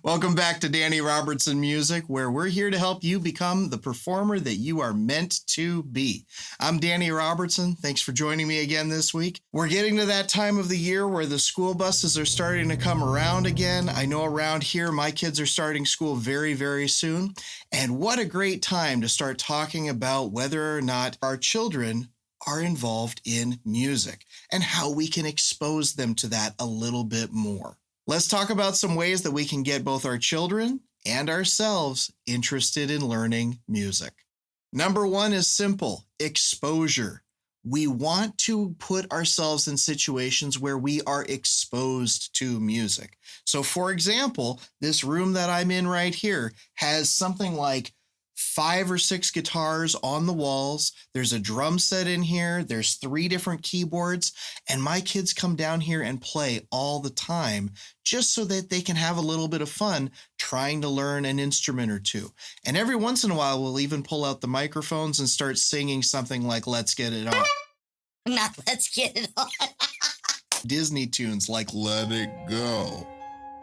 Welcome back to Danny Robertson Music, where we're here to help you become the performer that you are meant to be. I'm Danny Robertson. Thanks for joining me again this week. We're getting to that time of the year where the school buses are starting to come around again. I know around here, my kids are starting school very, very soon. And what a great time to start talking about whether or not our children are involved in music and how we can expose them to that a little bit more. Let's talk about some ways that we can get both our children and ourselves interested in learning music. Number one is simple: exposure. We want to put ourselves in situations where we are exposed to music. So for example, this room that I'm in right here has something like 5 or 6 guitars on the walls. There's a drum set in here. There's 3 different keyboards. And my kids come down here and play all the time just so that they can have a little bit of fun trying to learn an instrument or two. And every once in a while, we'll even pull out the microphones and start singing something like "Let's Get It On." Not "Let's Get It On." Disney tunes like "Let It Go."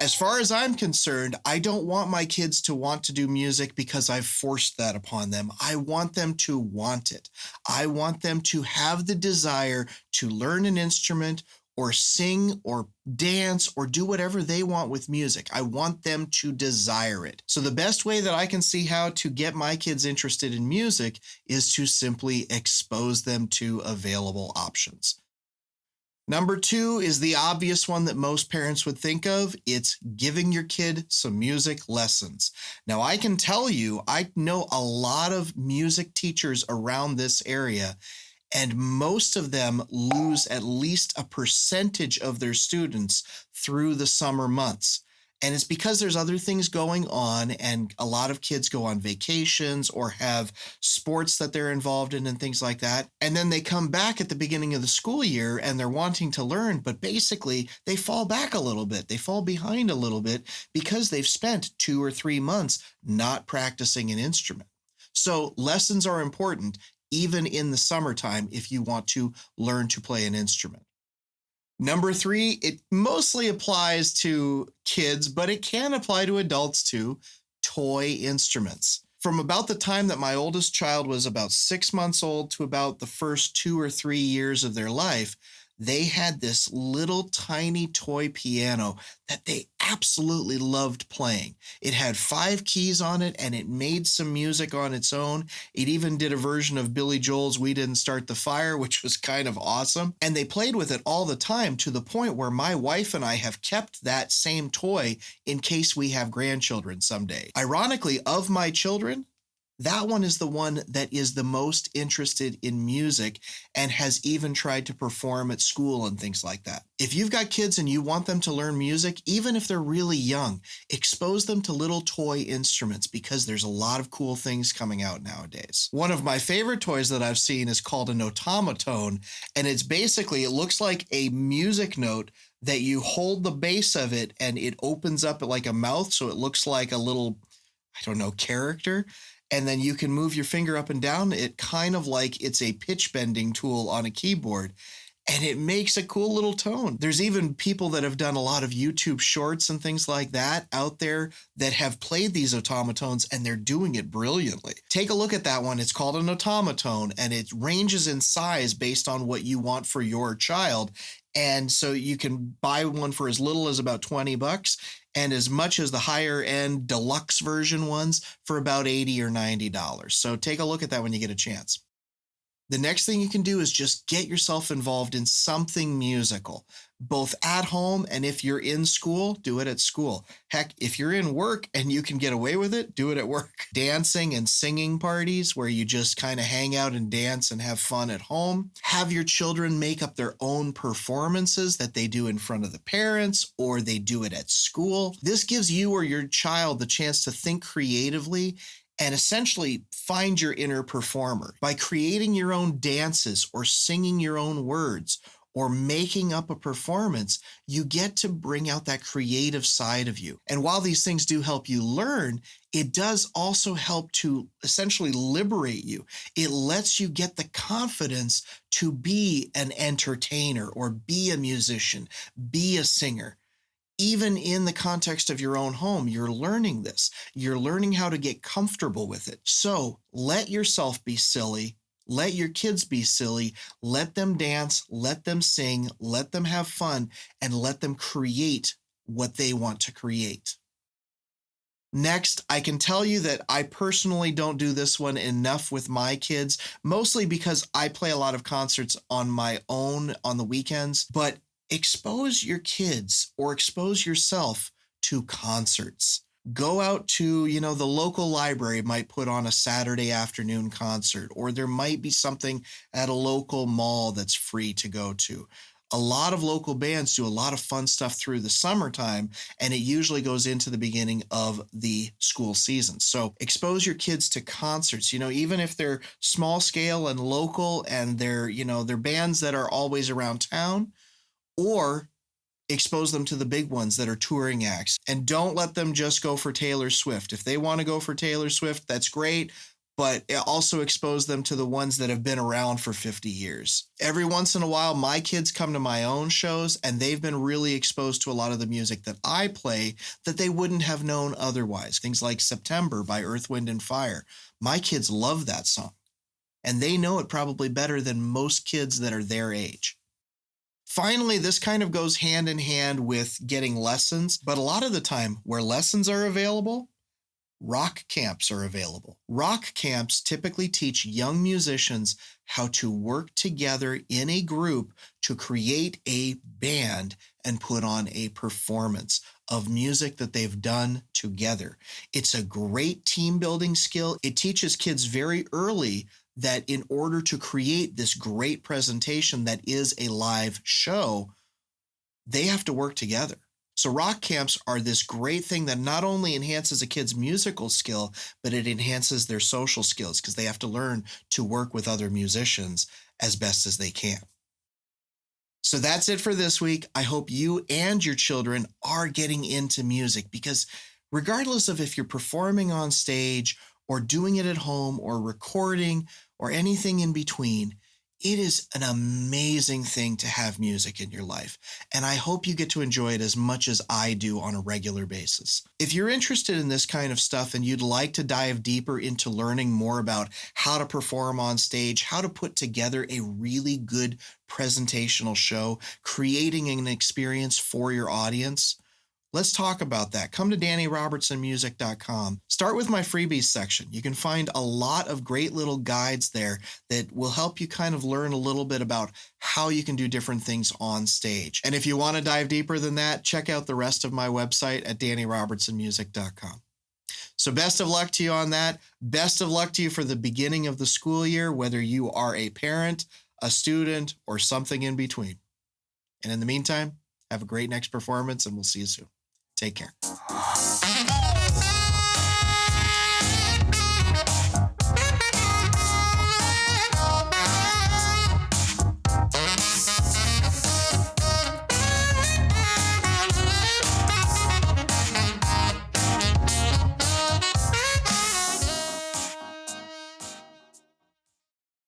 As far as I'm concerned, I don't want my kids to want to do music because I've forced that upon them. I want them to want it. I want them to have the desire to learn an instrument or sing or dance or do whatever they want with music. I want them to desire it. So the best way that I can see how to get my kids interested in music is to simply expose them to available options. Number 2 is the obvious one that most parents would think of. It's giving your kid some music lessons. Now, I can tell you, I know a lot of music teachers around this area, and most of them lose at least a percentage of their students through the summer months. And it's because there's other things going on, and a lot of kids go on vacations or have sports that they're involved in and things like that. And then they come back at the beginning of the school year and they're wanting to learn, but basically they fall back a little bit. They fall behind a little bit because they've spent 2 or 3 months not practicing an instrument. So lessons are important even in the summertime if you want to learn to play an instrument. Number 3, it mostly applies to kids, but it can apply to adults too: toy instruments. From about the time that my oldest child was about 6 months old to about the first 2 or 3 years of their life, they had this little tiny toy piano that they absolutely loved playing. It had 5 keys on it and it made some music on its own. It even did a version of Billy Joel's "We Didn't Start the Fire," which was kind of awesome. And they played with it all the time, to the point where my wife and I have kept that same toy in case we have grandchildren someday. Ironically, of my children, that one is the one that is the most interested in music and has even tried to perform at school and things like that. If you've got kids and you want them to learn music, even if they're really young, expose them to little toy instruments because there's a lot of cool things coming out nowadays. One of my favorite toys that I've seen is called an automaton, and it's basically, it looks like a music note that you hold the base of it and it opens up like a mouth, so it looks like a little, character. And then you can move your finger up and down it, kind of like it's a pitch bending tool on a keyboard. And it makes a cool little tone. There's even people that have done a lot of YouTube shorts and things like that out there that have played these automatons, and they're doing it brilliantly. Take a look at that one. It's called an automaton, and it ranges in size based on what you want for your child. And so you can buy one for as little as about $20 and as much as the higher end deluxe version ones for about $80 or $90. So take a look at that when you get a chance. The next thing you can do is just get yourself involved in something musical, both at home, and if you're in school, do it at school. Heck, if you're in work and you can get away with it, do it at work. Dancing and singing parties where you just kind of hang out and dance and have fun at home. Have your children make up their own performances that they do in front of the parents, or they do it at school. This gives you or your child the chance to think creatively and essentially find your inner performer. By creating your own dances or singing your own words or making up a performance, you get to bring out that creative side of you. And while these things do help you learn, it does also help to essentially liberate you. It lets you get the confidence to be an entertainer or be a musician, be a singer. even in the context of your own home, you're learning this. You're learning how to get comfortable with it. So let yourself be silly. Let your kids be silly. Let them dance. Let them sing. Let them have fun, and let them create what they want to create. Next, I can tell you that I personally don't do this one enough with my kids, mostly because I play a lot of concerts on my own on the weekends, but expose your kids or expose yourself to concerts. Go out to, the local library might put on a Saturday afternoon concert, or there might be something at a local mall that's free to go to. A lot of local bands do a lot of fun stuff through the summertime, and it usually goes into the beginning of the school season. So expose your kids to concerts, even if they're small scale and local and they're bands that are always around town, or expose them to the big ones that are touring acts. And don't let them just go for Taylor Swift. If they want to go for Taylor Swift, that's great, but also expose them to the ones that have been around for 50 years. Every once in a while, my kids come to my own shows, and they've been really exposed to a lot of the music that I play that they wouldn't have known otherwise. Things like September by Earth, Wind, and Fire. My kids love that song, and they know it probably better than most kids that are their age. Finally, this kind of goes hand in hand with getting lessons, but a lot of the time where lessons are available, rock camps are available. Rock camps typically teach young musicians how to work together in a group to create a band and put on a performance of music that they've done together. It's a great team building skill. It teaches kids very early that in order to create this great presentation that is a live show, they have to work together. So rock camps are this great thing that not only enhances a kid's musical skill, but it enhances their social skills because they have to learn to work with other musicians as best as they can. So that's it for this week. I hope you and your children are getting into music, because regardless of if you're performing on stage or doing it at home or recording or anything in between, it is an amazing thing to have music in your life, and I hope you get to enjoy it as much as I do on a regular basis. If you're interested in this kind of stuff and you'd like to dive deeper into learning more about how to perform on stage, how to put together a really good presentational show, creating an experience for your audience, let's talk about that. Come to DannyRobertsonMusic.com. Start with my freebies section. You can find a lot of great little guides there that will help you kind of learn a little bit about how you can do different things on stage. And if you want to dive deeper than that, check out the rest of my website at DannyRobertsonMusic.com. So best of luck to you on that. Best of luck to you for the beginning of the school year, whether you are a parent, a student, or something in between. And in the meantime, have a great next performance, and we'll see you soon. Take care.